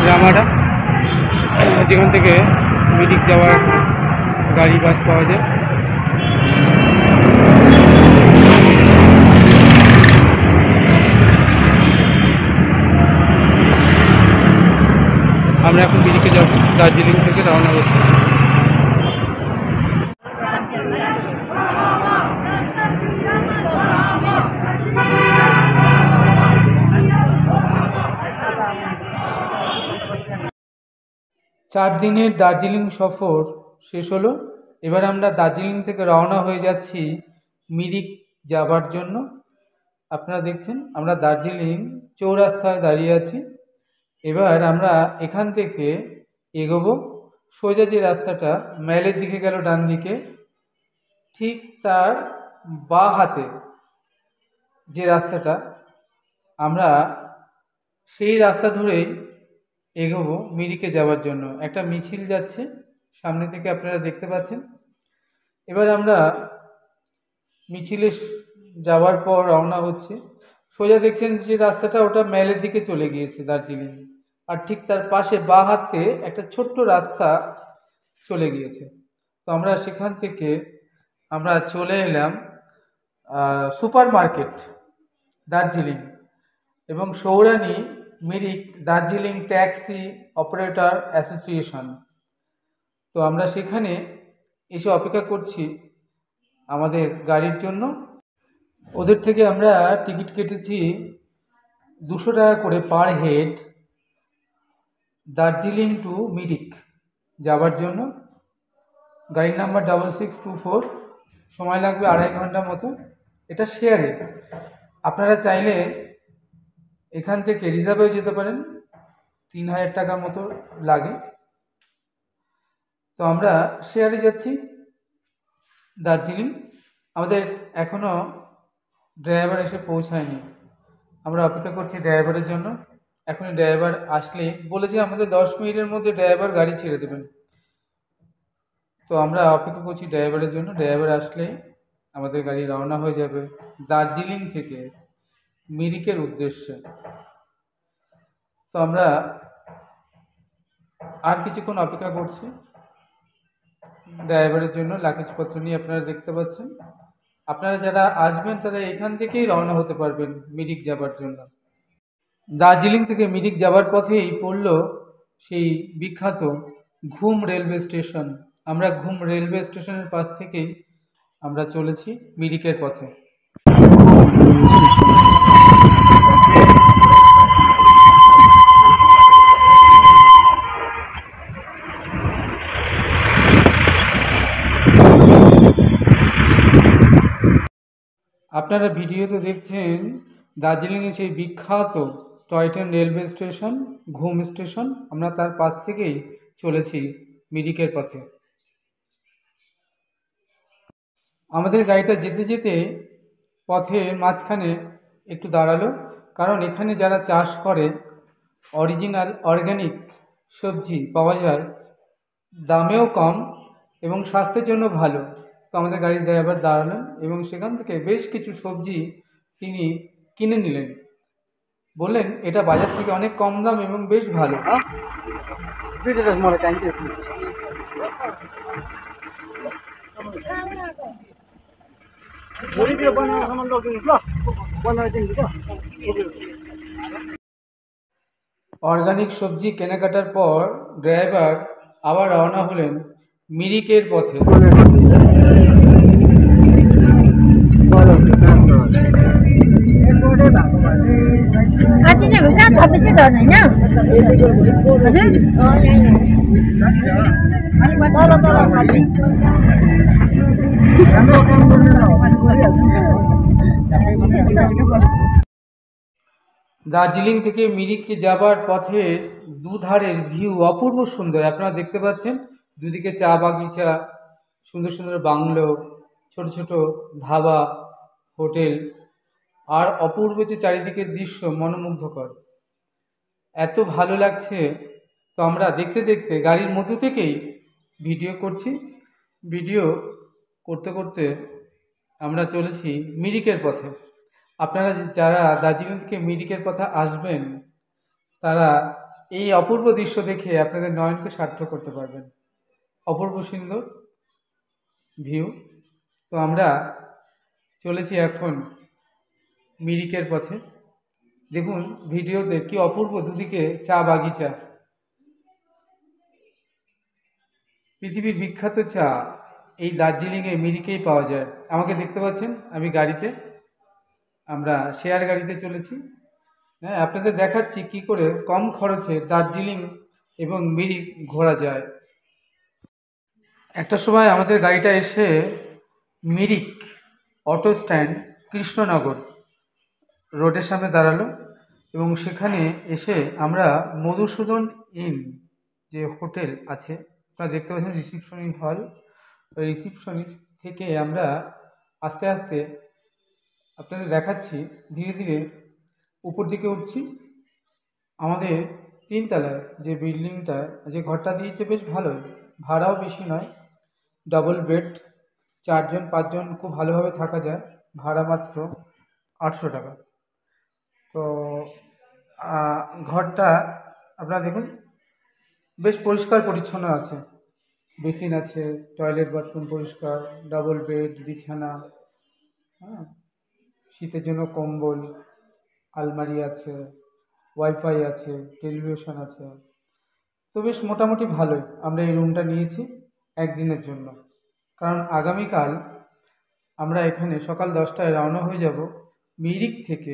Ramada, যেখান থেকে মিরিক যাওয়ার গাড়ি বাস পাওয়া যায়। আমরা এখন মিরিকে যাব, দার্জিলিং থেকে রওনা হচ্ছি। চার দিনের দার্জিলিং সফর শেষ হলো। এবার আমরা দার্জিলিং থেকে রওনা হয়ে যাচ্ছি মিরিক যাবার জন্য। আপনারা দেখছেন আমরা দার্জিলিং চৌরাস্তায় দাঁড়িয়ে আছি। এবার আমরা এখান থেকে এগোবো। সোজা যে রাস্তাটা ম্যালের দিকে গেল ডান দিকে, ঠিক তার বাঁ হাতে যে রাস্তাটা, আমরা সেই রাস্তা ধরেই এগোবো মিরিকে যাওয়ার জন্য। একটা মিছিল যাচ্ছে সামনে থেকে, আপনারা দেখতে পাচ্ছেন। এবার আমরা মিছিলে যাওয়ার পর রওনা হচ্ছে। সোজা দেখছেন যে রাস্তাটা, ওটা ম্যালের দিকে চলে গিয়েছে দার্জিলিং, আর ঠিক তার পাশে বাঁ হাতে একটা ছোট্ট রাস্তা চলে গিয়েছে। তো আমরা সেখান থেকে আমরা চলে এলাম সুপার মার্কেট দার্জিলিং এবং Sourani Mirik Darjeeling taxi operator association. তো আমরা সেখানে এসে অপেক্ষা করছি আমাদের গাড়ির জন্য। ওদের থেকে আমরা টিকিট কেটেছি 200 টাকা করে per head Darjeeling to Mirik যাওয়ার জন্য। গাড়ির নাম্বার 6624, সময় লাগবে 2.5 ঘন্টা মতো। এটা শেয়ারে, আপনারা চাইলে এখান থেকে রিজার্ভেও যেতে পারেন, 3000 টাকা মতো লাগে। তো আমরা শেয়ারে যাচ্ছি দার্জিলিং। আমাদের এখনও ড্রাইভার এসে পৌঁছায়নি, আমরা অপেক্ষা করছি ড্রাইভারের জন্য। এখনই ড্রাইভার আসলে, বলেছে আমাদের 10 মিনিটের মধ্যে ড্রাইভার গাড়ি ছেড়ে দেবেন। তো আমরা অপেক্ষা করছি ড্রাইভারের জন্য। ড্রাইভার আসলে আমাদের গাড়ি রওনা হয়ে যাবে দার্জিলিং থেকে মিরিকের উদ্দেশ্যে। তো আমরা আর কিছুক্ষণ অপেক্ষা করছি ড্রাইভারের জন্য। লাগেজপত্র নিয়ে আপনারা দেখতে পাচ্ছেন। আপনারা যারা আসবেন তারা এখান থেকেই রওনা হতে পারবেন মিরিক যাবার জন্য। দার্জিলিং থেকে মিরিক যাবার পথেই পড়ল সেই বিখ্যাত ঘুম রেলওয়ে স্টেশন। আমরা ঘুম রেলওয়ে স্টেশনের পাশ থেকেই আমরা চলেছি মিরিকের পথে। আপনারা ভিডিওতে দেখছেন দার্জিলিংয়ের সেই বিখ্যাত টয় ট্রেন রেলওয়ে স্টেশন ঘুম স্টেশন। আমরা তার পাশ থেকেই চলেছি মিরিকের পথে। আমাদের গাড়িটা যেতে যেতে পথের মাঝখানে একটু দাঁড়ালো, কারণ এখানে যারা চাষ করে অরিজিনাল অর্গ্যানিক সবজি পাওয়া যায়, দামেও কম এবং স্বাস্থ্যের জন্য ভালো। তো আমাদের গাড়ির ড্রাইভার দাঁড়ালেন এবং সেখান থেকে বেশ কিছু সবজি তিনি কিনে নিলেন। বললেন এটা বাজার থেকে অনেক কম দাম এবং বেশ ভালো। অর্গানিক সবজি কেনাকাটার পর ড্রাইভার আবার রওনা হলেন মিরিকের পথে। দার্জিলিং থেকে মিরিকে যাবার পথে দুধারের ভিউ অপূর্ব সুন্দর। আপনারা দেখতে পাচ্ছেন দুদিকে চা বাগিচা, সুন্দর সুন্দর বাংলো, ছোট ছোট ধাবা, হোটেল, আর অপূর্ব যে চারিদিকের দৃশ্য মনোমুগ্ধকর, এত ভালো লাগছে। তো আমরা দেখতে দেখতে গাড়ির মধ্যে থেকেই ভিডিও করছি। ভিডিও করতে করতে আমরা চলেছি মিরিকের পথে। আপনারা যারা দার্জিলিং থেকে মিরিকের পথে আসবেন তারা এই অপূর্ব দৃশ্য দেখে আপনাদের নয়নকে সার্থক করতে পারবেন। অপূর্ব সুন্দর ভিউ। তো আমরা চলেছি এখন মিরিকের পথে। দেখুন ভিডিওতে কি অপূর্ব দুদিকে চা বাগিচা। পৃথিবীর বিখ্যাত চা এই দার্জিলিংয়ে মিরিকেই পাওয়া যায়। আমাকে দেখতে পাচ্ছেন আমি গাড়িতে, আমরা শেয়ার গাড়িতে চলেছি। হ্যাঁ, আপনাদের দেখাচ্ছি কি করে কম খরচে দার্জিলিং এবং মিরিক ঘোরা যায়। একটা সময় আমাদের গাড়িটা এসে মিরিক অটো স্ট্যান্ড কৃষ্ণনগর রোডের সামনে দাঁড়ালো এবং সেখানে এসে আমরা মধুসূদন ইন যে হোটেল আছে, আপনারা দেখতে পাচ্ছেন রিসিপশনিস্ট হল, ওই রিসিপশনিস্ট থেকে আমরা আস্তে আস্তে আপনাদের দেখাচ্ছি ধীরে ধীরে উপর দিকে উঠছি। আমাদের 3 তলায় যে বিল্ডিংটা, যে ঘরটা দিয়েছে বেশ ভালোই, ভাড়াও বেশি নয়, ডবল বেড, 4 জন 5 জন খুব ভালোভাবে থাকা যায়, ভাড়া মাত্র 800 টাকা। তো ঘরটা আপনারা দেখুন বেশ পরিষ্কার পরিচ্ছন্ন আছে, বেসিন আছে, টয়লেট বাথরুম পরিষ্কার, ডবল বেড, বিছানা, হ্যাঁ, শীতের জন্য কম্বল, আলমারি আছে, ওয়াইফাই আছে, টেলিভিশন আছে। তো বেশ মোটামুটি ভালোই আমরা এই রুমটা নিয়েছি একদিনের জন্য, কারণ আগামীকাল আমরা এখানে সকাল 10টায় রওনা হয়ে যাব মিরিক থেকে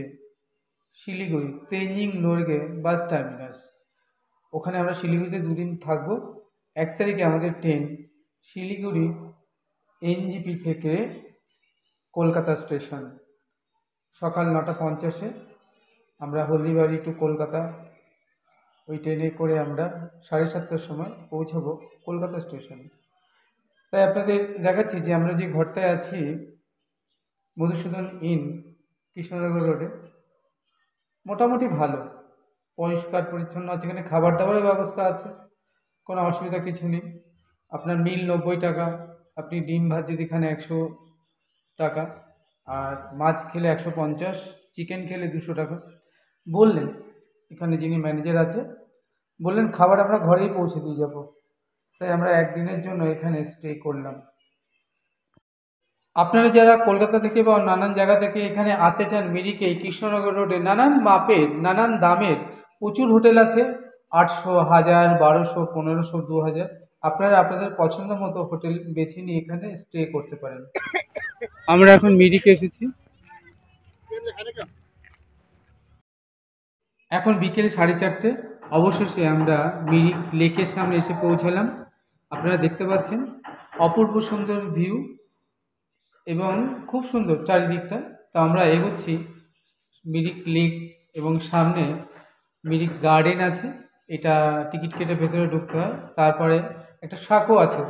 শিলিগুড়ি তেঞ্জিং নোরগে বাস টার্মিনাস। ওখানে আমরা শিলিগুড়িতে 2 দিন থাকবো। 1 তারিখে আমাদের ট্রেন শিলিগুড়ি এনজিপি থেকে কলকাতা স্টেশন, সকাল 9:50-এ আমরা হলদিবাড়ি টু কলকাতা, ওই ট্রেনে করে আমরা 7:30টার সময় পৌঁছাবো কলকাতা স্টেশনে। তাই আপনাদের দেখাচ্ছি যে আমরা যে ঘরটায় আছি মধুসূদন ইন কৃষ্ণনগর রোডে, মোটামুটি ভালো, পরিষ্কার পরিচ্ছন্ন আছে, এখানে খাবার দাবারের ব্যবস্থা আছে, কোনো অসুবিধা কিছু নেই। আপনার মিল 90 টাকা, আপনি ডিম ভাত যদি খান 100 টাকা, আর মাছ খেলে 150, চিকেন খেলে 200 টাকা। বললেন এখানে যিনি ম্যানেজার আছে, বললেন খাবার আমরা ঘরেই পৌঁছে দিয়ে যাব। তাই আমরা একদিনের জন্য এখানে স্টে করলাম। আপনারা যারা কলকাতা থেকে বা নানান জায়গা থেকে এখানে আসতে চান মিরিকে কৃষ্ণনগর রোডে, নানান মাপের নানান দামের প্রচুর হোটেল আছে, 800, 1000, 1200, 1500, 2000। আপনারা আপনাদের পছন্দ মতো হোটেল বেছে নিয়ে এখানে স্টে করতে পারেন। আমরা এখন মিরিকে এসেছি, এখন বিকেল 4:30। অবশেষে আমরা মিরিক লেকের সামনে এসে পৌঁছালাম। আপনারা দেখতে পাচ্ছেন অপূর্ব সুন্দর ভিউ এবং খুব সুন্দর চারিদিকটা। তো আমরা এগোচ্ছি মিরিক লেক এবং সামনে মিরিক গার্ডেন আছে, এটা টিকিট কেটে ভেতরে ঢুকতে হয়, তারপরে একটা শাকও আছে।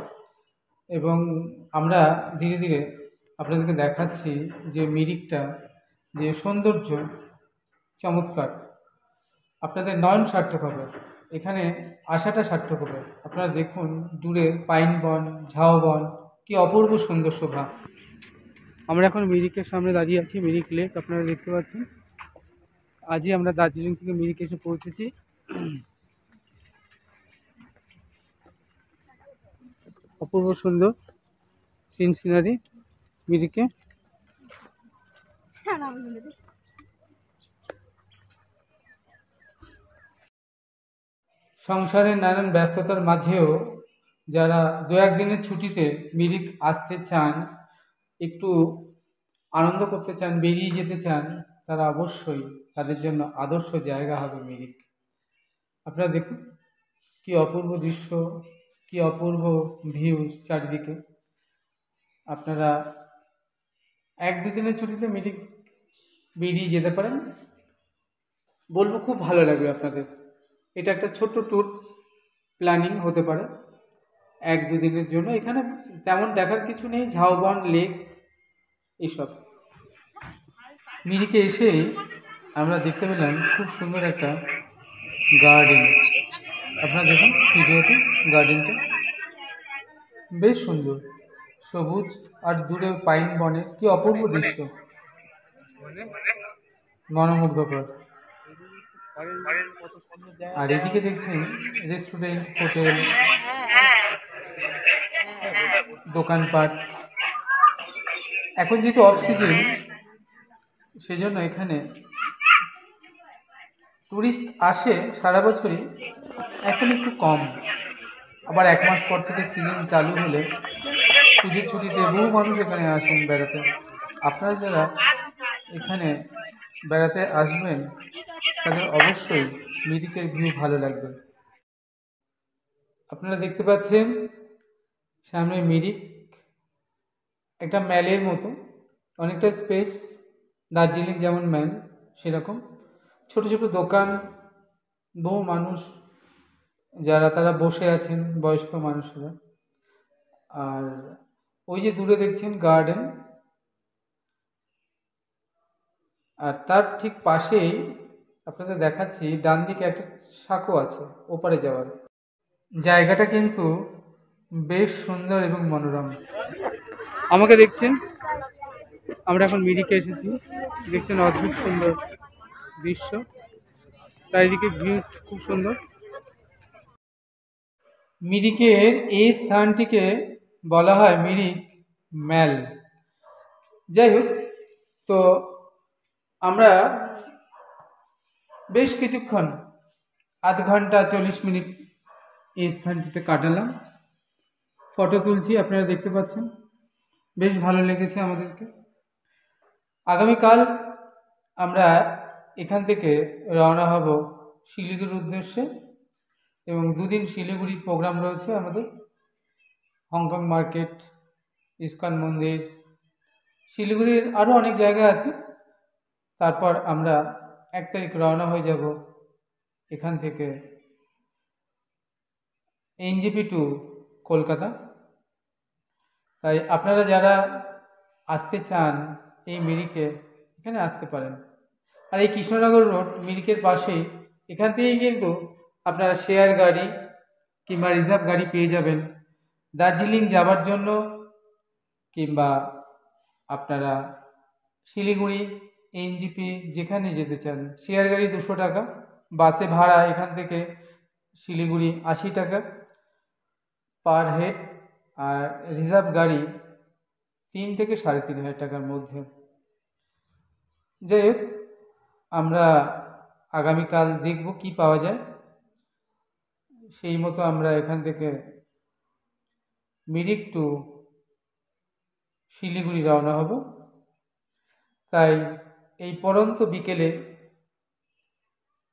এবং আমরা ধীরে ধীরে আপনাদেরকে দেখাচ্ছি যে মিরিকটা যে সৌন্দর্য চমৎকার, আপনাদের নয়ন সার্থক হবে, এখানে আসাটা সার্থক হবে। আপনারা দেখুন দূরে পাইন বন, ঝাউবন, কি অপূর্ব সুন্দর শোভা। আমরা এখন মিরিকের সামনে দাঁড়িয়ে আছি, মিরিক লেক আপনারা দেখতে পাচ্ছেন। আজই আমরা দার্জিলিং থেকে মিরিক এসে পৌঁছেছি। অপূর্ব সুন্দর সিনারি মিরিকে। সংসারের নানান ব্যস্ততার মাঝেও যারা 2-1 দিনের ছুটিতে মিরিক আসতে চান, একটু আনন্দ করতে চান, বেরিয়ে যেতে চান, তারা অবশ্যই তাদের জন্য আদর্শ জায়গা হবে মিরিক। আপনারা দেখুন কি অপূর্ব দৃশ্য, কি অপূর্ব ভিউ চারিদিকে। আপনারা 1-2 দিনের ছুটিতে মিরিক বেরিয়ে যেতে পারেন, বলবো খুব ভালো লাগবে আপনাদের। এটা একটা ছোট্ট ট্যুর প্ল্যানিং হতে পারে 1-2 দিনের জন্য। এখানে তেমন দেখার কিছু নেই, ঝাউবন লেক এসব। মিরিকে এসেই আমরা দেখতে পেলাম খুব সুন্দর একটা গার্ডেন। আপনারা দেখুন ভিডিওতে গার্ডেনটা বেশ সুন্দর, সবুজ, আর দূরে পাইন বনের কি অপূর্ব দৃশ্য, মনোমুগ্ধকর। আর এদিকে দেখছেন রেস্টুরেন্ট, হোটেল, দোকানপাট। এখন যেহেতু অফ সিজন, সেজন্য এখানে টুরিস্ট আসে সারা বছরই, এখন একটু কম। আবার 1 মাস পর থেকে সিজন চালু হলে পুজোর ছুটিতে বহু মানুষ এখানে আসেন বেড়াতে। আপনারা যারা এখানে বেড়াতে আসবেন তাদের অবশ্যই মিরিকের ভিউ ভালো লাগবে। আপনারা দেখতে পাচ্ছেন সামনে মিরিক, একটা ম্যালের মতো, অনেকটা স্পেস, দার্জিলিং যেমন ম্যাল সেরকম। ছোট ছোট দোকান, বহু মানুষ যারা তারা বসে আছেন, বয়স্ক মানুষরা। আর ওই যে দূরে দেখছেন গার্ডেন, আর তার ঠিক পাশেই আপনাদের দেখাচ্ছি ডান দিকে একটা সাঁকো আছে ওপারে যাওয়ার। জায়গাটা কিন্তু বেশ সুন্দর এবং মনোরম। আমাকে দেখছেন, আমরা এখন মিরিকে এসেছি। দেখছেন অদ্ভুত সুন্দর দৃশ্য, চারিদিকে ভিউ খুব সুন্দর। মিরিকের এই স্থানটিকে বলা হয় মিরিক ম্যাল। যাই হোক, তো আমরা বেশ কিছুক্ষণ, আধ ঘন্টা 40 মিনিট এই স্থানটিতে কাটালাম। ফটো তুলছি, আপনারা দেখতে পাচ্ছেন, বেশ ভালো লেগেছে আমাদেরকে। আগামীকাল আমরা এখান থেকে রওনা হব শিলিগুড়ির উদ্দেশ্যে, এবং 2 দিন শিলিগুড়ি প্রোগ্রাম রয়েছে আমাদের। হংকং মার্কেট, ইস্কন মন্দির, শিলিগুড়ির আরও অনেক জায়গা আছে। তারপর আমরা 1 তারিখ রওনা হয়ে যাব এখান থেকে এনজেপি টু কলকাতা। তাই আপনারা যারা আসতে চান এই মিরিকে, এখানে আসতে পারেন। আর এই কৃষ্ণনগর রোড মিরিকের পাশেই, এখান থেকেই কিন্তু আপনারা শেয়ার গাড়ি কিংবা রিজার্ভ গাড়ি পেয়ে যাবেন দার্জিলিং যাবার জন্য, কিংবা আপনারা শিলিগুড়ি, এনজেপি যেখানে যেতে চান। শেয়ার গাড়ি 200 টাকা, বাসে ভাড়া এখান থেকে শিলিগুড়ি 80 টাকা পার হেড, আর রিজার্ভ গাড়ি 3 থেকে 3,500 টাকার মধ্যে। যাই হোক, আমরা আগামীকাল দেখব কি পাওয়া যায়, সেই মতো আমরা এখান থেকে মিরিক টু শিলিগুড়ি রওনা হব। তাই এই পরন্ত বিকেলে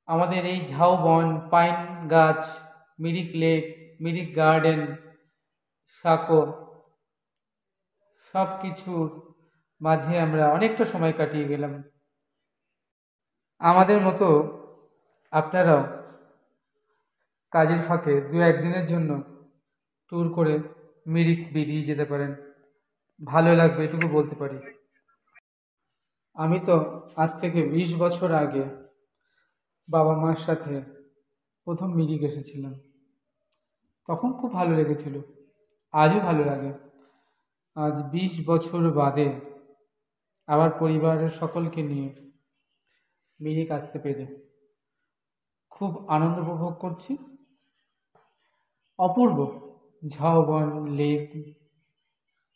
আমাদের এই ঝাউবন, পাইন গাছ, মিরিক লেক, মিরিক গার্ডেন, সাঁকো, সব কিছুর মাঝে আমরা অনেকটা সময় কাটিয়ে গেলাম। আমাদের মতো আপনারাও কাজের ফাঁকে 2-1 দিনের জন্য ট্যুর করে মিরিক বেরিয়ে যেতে পারেন, ভালো লাগবে এটুকু বলতে পারি। আমি তো আজ থেকে 20 বছর আগে বাবা মার সাথে প্রথম মিরিক এসেছিলাম, তখন খুব ভালো লেগেছিল, আজও ভালো লাগে। আজ 20 বছর বাদে আবার পরিবারের সকলকে নিয়ে মিরিক আসতে পেরে খুব আনন্দ উপভোগ করছি। অপূর্ব ঝাউবন, লেক,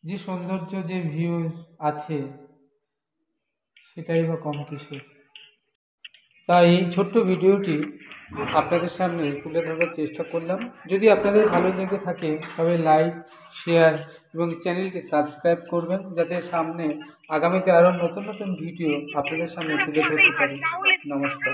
যে সৌন্দর্য, যে ভিউজ আছে, সেটাই বা কম কিসে। তাই এই ছোট্ট ভিডিওটি আপনাদের সামনে তুলে ধরার চেষ্টা করলাম। যদি আপনাদের ভালো লেগে থাকে তবে লাইক, শেয়ার এবং চ্যানেলটি সাবস্ক্রাইব করবেন, যাতে সামনে আগামীতে আরও নতুন নতুন ভিডিও আপনাদের সামনে তুলে ধরতে পারি। নমস্কার।